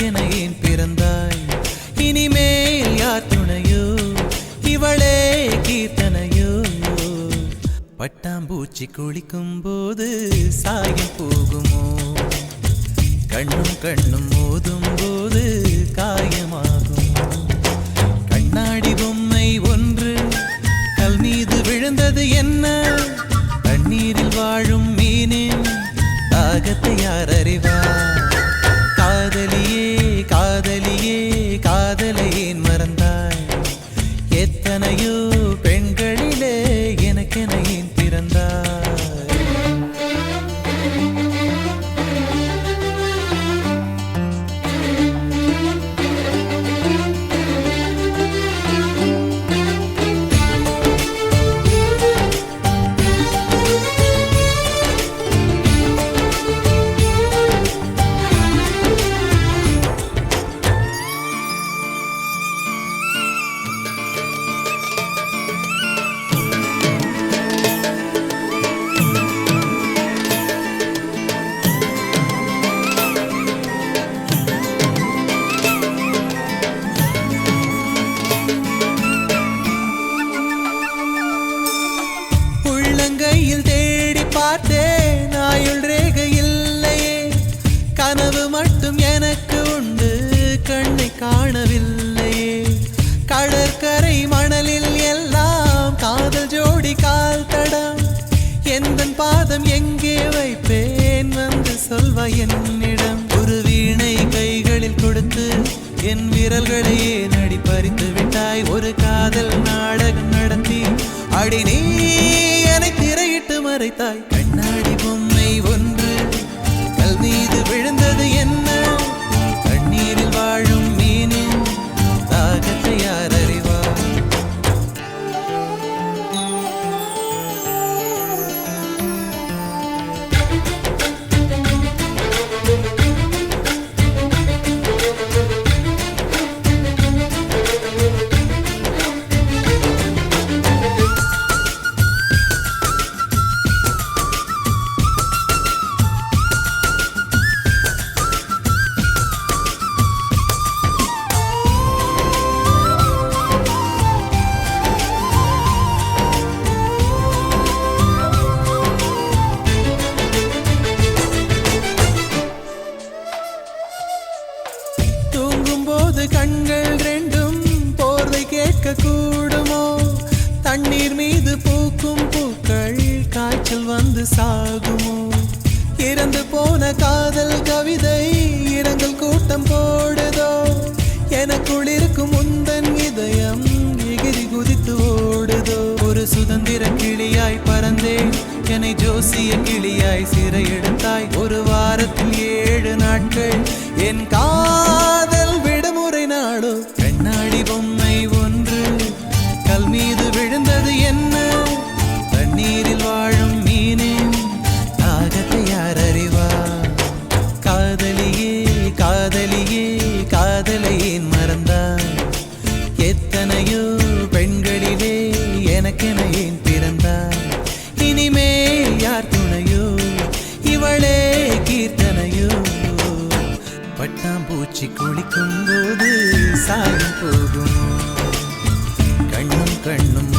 எனக்கென ஏன் பிறந்தாய்? இனிமேல் யார் துணையோ? இவளே கீர்த்தனையோ? பட்டாம்பூச்சி குளிக்கும் போது சாயம் போகுமோ? கண்ணும் கண்ணும் மோதும் போது காயமாகுமோ? கண்ணாடி பொம்மை ஒன்று கல் மீது விழுந்தது என்ன? தண்ணீரில் வாழும் மீனின் தாகத்தை யார் அறிவார்? காதலியே காதலியே காதலை ஏன் மறந்தாய்? எத்தனையோ பெண்களிலே எனக்கென ஏன் பிறந்தாய்? உள்ளங்கையில் தேடி பார்த்தேன், ஆயுள் ரேகை இல்லையே. கனவு மட்டும் எனக்கு உண்டு, கண்ணை காணவில்லையே. கடற்கரை மணலில் எல்லாம் காதல் ஜோடி கால் தடம். எந்தன் பாதம் எங்கே வைப்பேன், வந்து சொல்வாய் என்னிடம். ஒரு வீணை கைகளில் கொடுத்து என் விரல்களையே நடி பறித்து விட்டாய். ஒரு காதல் நாடகம் நடத்தி அடி நீ என்னை திரையிட்டு மறைத்தாய். கண்ணாடி பொம்மை ஒன்று கல் மீது விழுந்தது என்ன? தண்ணீரில் வாழும் மீனின் தாகத்தை யார் அறிவார்? கண்கள் ரெண்டும் போர்வை கேட்க கூடுமோ? தண்ணீர் மீது பூக்கும் பூக்கள் காய்ச்சல் வந்து சாகுமோ? இறந்து போன காதல் கவிதை இரங்கல் கூட்டம் போடுதோ? எனக்குள் இருக்கும் முந்தன் இதயம் எகிரி குதித்து ஓடுதோ? ஒரு சுதந்திர கிளியாய் பறந்தேன், என்னை ஜோசிய கிளியாய் சிறை எடுத்தாய். ஒரு வாரத்தில் 7 நாட்கள் என் காதல் விடுமுறை நாடோ? கண்ணாடி பொம்மை ஒன்று கல் மீது விழுந்தது என்ன? தண்ணீரில் வாழும் மீனின் தாகத்தை யார் அறிவார்? காதலியே காதலியே காதலை ஏன் மறந்தாய்? எத்தனையோ பெண்களிலே எனக்கென ஏன் பிறந்தாய்? இனிமேல் யார் துணையோ? இவளே கீர்த்தனையோ? பட்டாம்பூச்சி குளிக்கும் போது சாயம் போகுமோ? கண்ணும் கண்ணும்